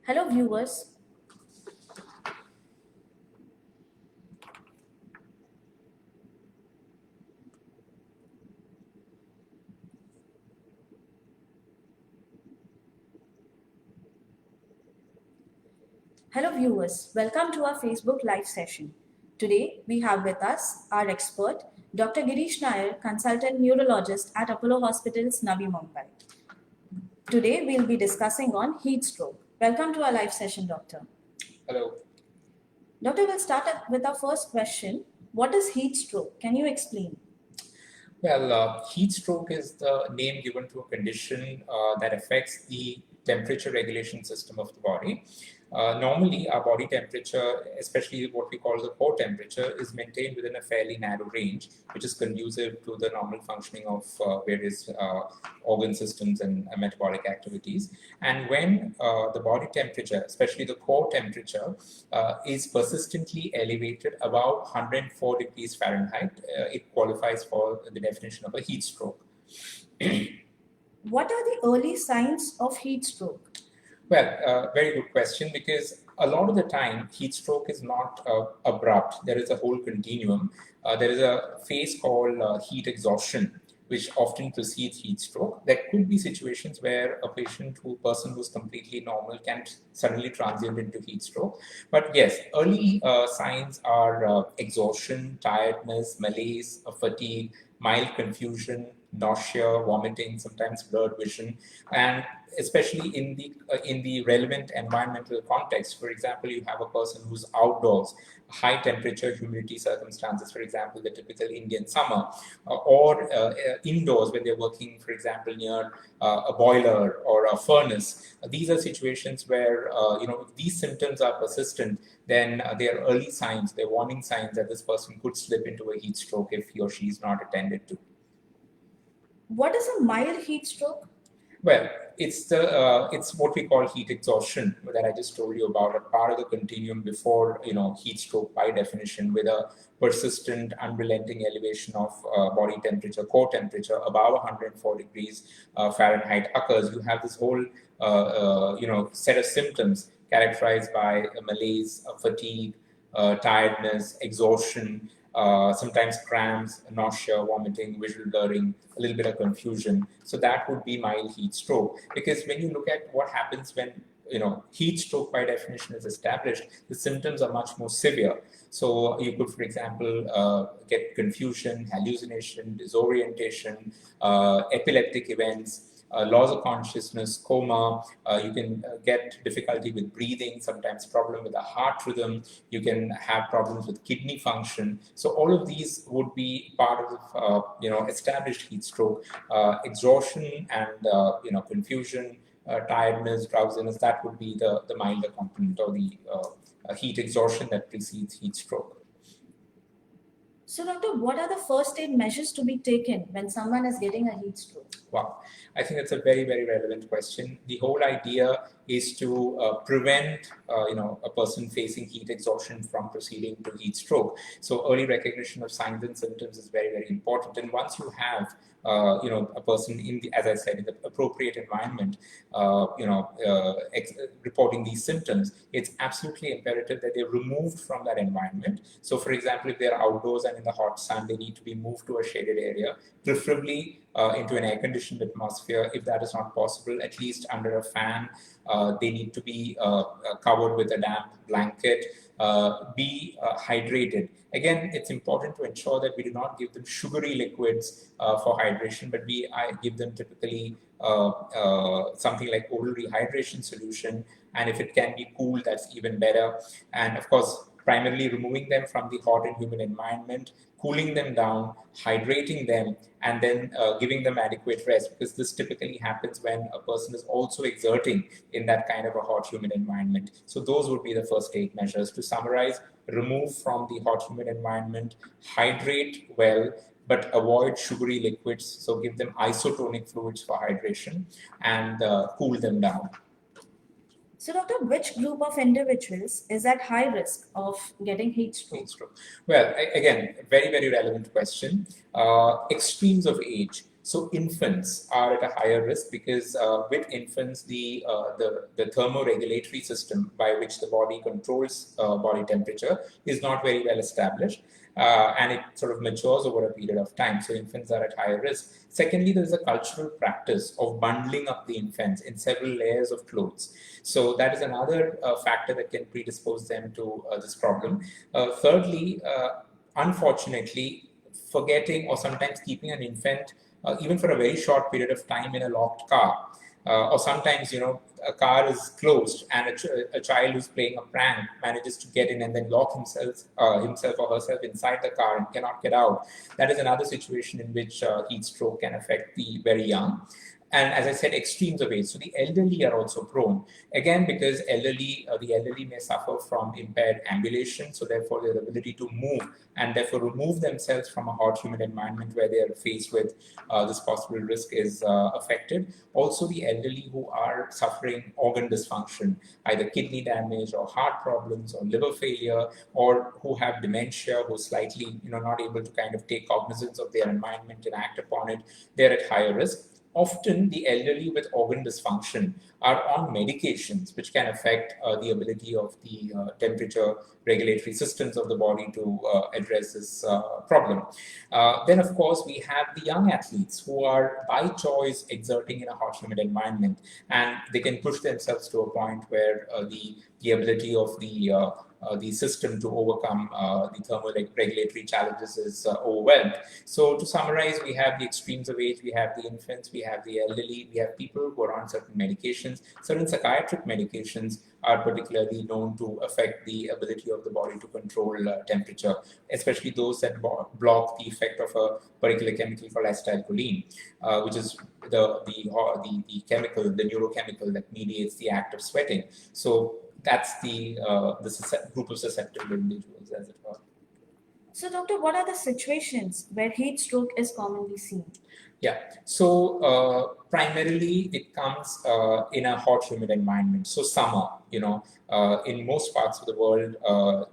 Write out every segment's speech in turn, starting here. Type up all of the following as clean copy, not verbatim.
Hello viewers. Welcome to our Facebook live session. Today we have with us our expert, Dr. Girish Nair, consultant neurologist at Apollo Hospitals, Navi, Mumbai. Today we'll be discussing on heat stroke. Welcome to our live session, Doctor. Hello. Doctor, we'll start with our first question. What is heat stroke? Can you explain? Well, heat stroke is the name given to a condition that affects the temperature regulation system of the body. Normally, our body temperature, especially what we call the core temperature, is maintained within a fairly narrow range, which is conducive to the normal functioning of various organ systems and metabolic activities. And when the body temperature, especially the core temperature, is persistently elevated above 104 degrees Fahrenheit, it qualifies for the definition of a heat stroke. What are the early signs of heat stroke? Well, very good question, because a lot of the time heat stroke is not abrupt. There is a whole continuum. There is a phase called heat exhaustion, which often precedes heat stroke. There could be situations where a person who's completely normal can suddenly transient into heat stroke. But yes, early signs are exhaustion, tiredness, malaise, fatigue, mild confusion, nausea, vomiting, sometimes blurred vision, and especially in the relevant environmental context. For example, you have a person who's outdoors, high temperature, humidity circumstances, for example, the typical Indian summer, or indoors when they're working, for example, near a boiler or a furnace. These are situations where, if these symptoms are persistent, then they are early signs, they're warning signs that this person could slip into a heat stroke if he or she is not attended to. What is a mild heat stroke? Well, it's what we call heat exhaustion that I just told you about, a part of the continuum before heat stroke by definition, with a persistent, unrelenting elevation of body temperature, core temperature above 104 degrees Fahrenheit occurs. You have this whole set of symptoms characterized by malaise, fatigue, tiredness, exhaustion, sometimes cramps, nausea, vomiting, visual blurring, a little bit of confusion. So that would be mild heat stroke. Because when you look at what happens when heat stroke by definition is established, the symptoms are much more severe. So you could, for example, get confusion, hallucination, disorientation, epileptic events, loss of consciousness, coma. You can get difficulty with breathing, sometimes problem with the heart rhythm. You can have problems with kidney function. So all of these would be part of established heat stroke. Exhaustion and confusion, tiredness, drowsiness. That would be the milder component, or the heat exhaustion that precedes heat stroke. So, doctor, what are the first aid measures to be taken when someone is getting a heat stroke? Wow, I think that's a very, very relevant question. The whole idea is to prevent, a person facing heat exhaustion from proceeding to heat stroke. So early recognition of signs and symptoms is very, very important. And once you have, a person as I said, in the appropriate environment, reporting these symptoms, it's absolutely imperative that they're removed from that environment. So, for example, if they're outdoors and in the hot sun, they need to be moved to a shaded area, preferably into an air-conditioned atmosphere. If that is not possible, at least under a fan. They need to be covered with a damp blanket, be hydrated. Again, it's important to ensure that we do not give them sugary liquids for hydration, but I give them typically something like oral rehydration solution. And if it can be cool, that's even better. And of course, primarily removing them from the hot and humid environment, cooling them down, hydrating them, and then giving them adequate rest, because this typically happens when a person is also exerting in that kind of a hot, humid environment. So those would be the first aid measures. To summarize, remove from the hot, humid environment, hydrate well, but avoid sugary liquids. So give them isotonic fluids for hydration, and cool them down. So, doctor, which group of individuals is at high risk of getting heat stroke? Well, again, very, very relevant question. Extremes of age. So infants are at a higher risk because with infants, the thermoregulatory system by which the body controls body temperature is not very well established. And it sort of matures over a period of time. So infants are at higher risk. Secondly, there is a cultural practice of bundling up the infants in several layers of clothes. So that is another factor that can predispose them to this problem. Thirdly, unfortunately, forgetting or sometimes keeping an infant even for a very short period of time in a locked car. Or sometimes, a car is closed and a child who's playing a prank manages to get in and then lock himself or herself inside the car and cannot get out. That is another situation in which heat stroke can affect the very young. And as I said, extremes of age. So the elderly are also prone. Again, because the elderly may suffer from impaired ambulation, so therefore their ability to move and therefore remove themselves from a hot, humid environment where they are faced with this possible risk is affected. Also, the elderly who are suffering organ dysfunction, either kidney damage or heart problems or liver failure, or who have dementia, who are slightly not able to kind of take cognizance of their environment and act upon it, they're at higher risk. Often, the elderly with organ dysfunction are on medications which can affect the ability of the temperature regulatory systems of the body to address this problem. Then, of course, we have the young athletes who are by choice exerting in a hot, humid environment, and they can push themselves to a point where the ability of the system to overcome the thermoregulatory challenges is overwhelmed. So to summarize, we have the extremes of age, we have the infants, we have the elderly, we have people who are on certain medications. Certain psychiatric medications are particularly known to affect the ability of the body to control temperature, especially those that block the effect of a particular chemical called acetylcholine, which is the chemical, the neurochemical that mediates the act of sweating. So that's the group of susceptible individuals, as it were. So, doctor, what are the situations where heat stroke is commonly seen? Yeah, so primarily it comes in a hot, humid environment. So summer, in most parts of the world,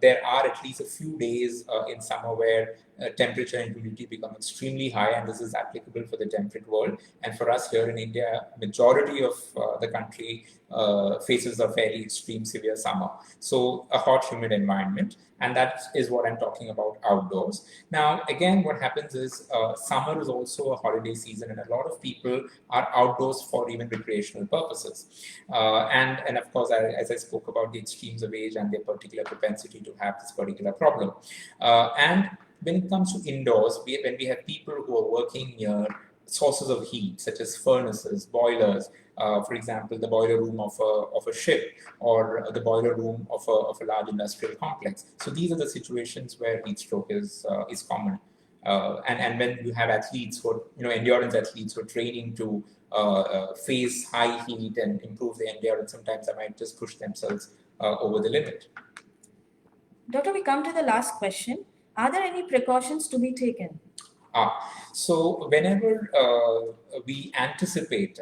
there are at least a few days in summer where temperature and humidity become extremely high, and this is applicable for the temperate world. And for us here in India, majority of the country faces a fairly extreme, severe summer. So a hot, humid environment, and that is what I'm talking about outdoors. Now, again, what happens is summer is also a holiday season, and a lot of people are outdoors for even recreational purposes. And of course, as I spoke about the extremes of age and their particular propensity to have this particular problem. And when it comes to indoors, when we have people who are working near sources of heat, such as furnaces, boilers, for example, the boiler room of a ship, or the boiler room of a large industrial complex. So these are the situations where heat stroke is common. And when you have athletes who are, endurance athletes who are training to face high heat and improve their endurance, sometimes they might just push themselves over the limit. Doctor, we come to the last question. Are there any precautions to be taken? So whenever we anticipate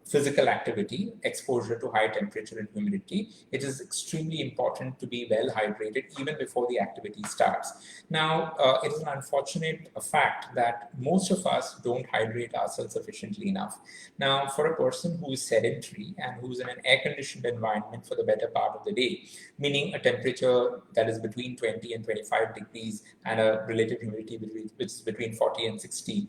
physical activity, exposure to high temperature and humidity, it is extremely important to be well hydrated even before the activity starts. Now, it is an unfortunate fact that most of us don't hydrate ourselves sufficiently enough. Now, for a person who is sedentary and who's in an air-conditioned environment for the better part of the day, meaning a temperature that is between 20 and 25 degrees and a relative humidity which is between 40 and 60,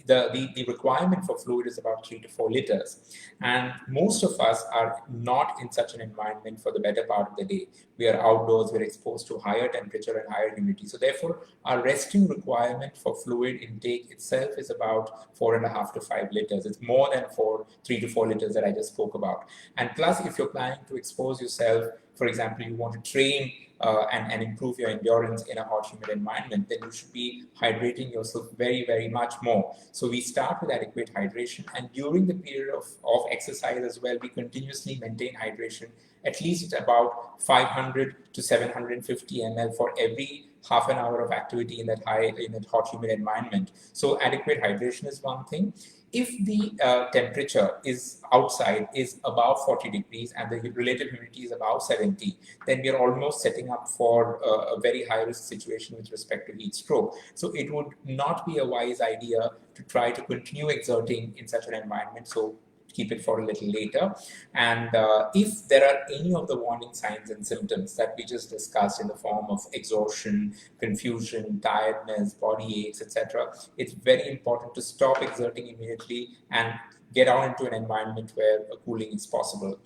the requirement for fluid is about 3 to 4 liters. And most of us are not in such an environment for the better part of the day. We are outdoors, we're exposed to higher temperature and higher humidity. So therefore, our resting requirement for fluid intake itself is about 4.5 to 5 liters. It's more than 3 to 4 liters that I just spoke about. And plus, if you're planning to expose yourself, for example, you want to train and improve your endurance in a hot, humid environment, then you should be hydrating yourself very, very much more. So we start with adequate hydration, and during the period of exercise as well, we continuously maintain hydration at least about 500 to 750 ml for every half an hour of activity in that hot, humid environment. So adequate hydration is one thing. If the temperature is outside is above 40 degrees and the relative humidity is above 70, then we are almost setting up for a very high risk situation with respect to heat stroke. So it would not be a wise idea to try to continue exerting in such an environment. So keep it for a little later. And if there are any of the warning signs and symptoms that we just discussed in the form of exhaustion, confusion, tiredness, body aches, etc., it's very important to stop exerting immediately and get out into an environment where a cooling is possible.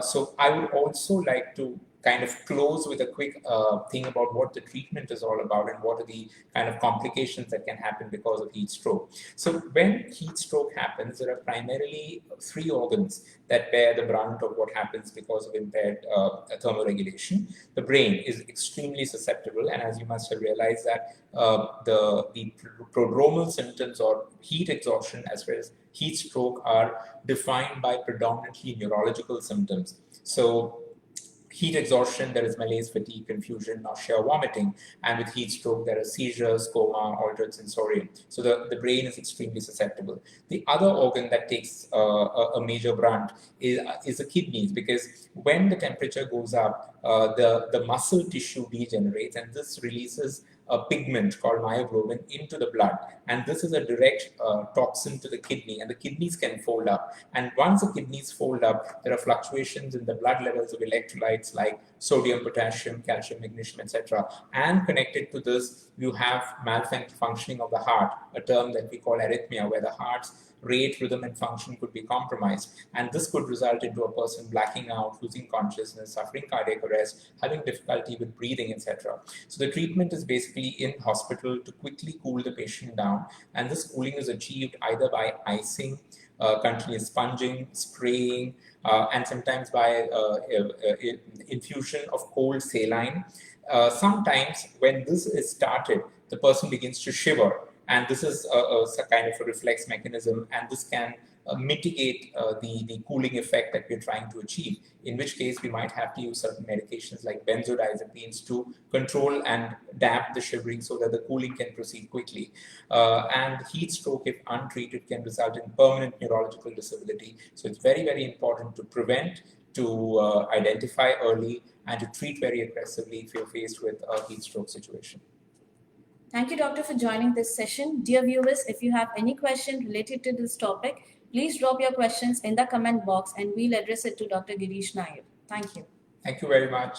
So I would also like to kind of close with a quick thing about what the treatment is all about and what are the kind of complications that can happen because of heat stroke. So when heat stroke happens, there are primarily three organs that bear the brunt of what happens because of impaired thermoregulation. The brain is extremely susceptible, and as you must have realized that the prodromal symptoms or heat exhaustion as well as heat stroke are defined by predominantly neurological symptoms. So heat exhaustion, there is malaise, fatigue, confusion, nausea, vomiting. And with heat stroke, there are seizures, coma, altered sensorium. So the brain is extremely susceptible. The other organ that takes a major brunt is the kidneys, because when the temperature goes up, the muscle tissue degenerates, and this releases a pigment called myoglobin into the blood, and this is a direct toxin to the kidney, and the kidneys can fold up. And once the kidneys fold up, there are fluctuations in the blood levels of electrolytes like sodium, potassium, calcium, magnesium, etc. And connected to this, you have malfunctioning of the heart, a term that we call arrhythmia, where the heart's rate, rhythm, and function could be compromised. And this could result into a person blacking out, losing consciousness, suffering cardiac arrest, having difficulty with breathing, etc. So the treatment is basically in hospital to quickly cool the patient down. And this cooling is achieved either by icing, continuous sponging, spraying, and sometimes by infusion of cold saline. Sometimes when this is started, the person begins to shiver. And this is a kind of a reflex mechanism, and this can mitigate the cooling effect that we're trying to achieve, in which case we might have to use certain medications like benzodiazepines to control and damp the shivering so that the cooling can proceed quickly. And heat stroke, if untreated, can result in permanent neurological disability. So it's very, very important to prevent, to identify early, and to treat very aggressively if you're faced with a heat stroke situation. Thank you, Doctor, for joining this session. Dear viewers, if you have any question related to this topic, please drop your questions in the comment box and we'll address it to Dr. Girish Nair. Thank you. Thank you very much.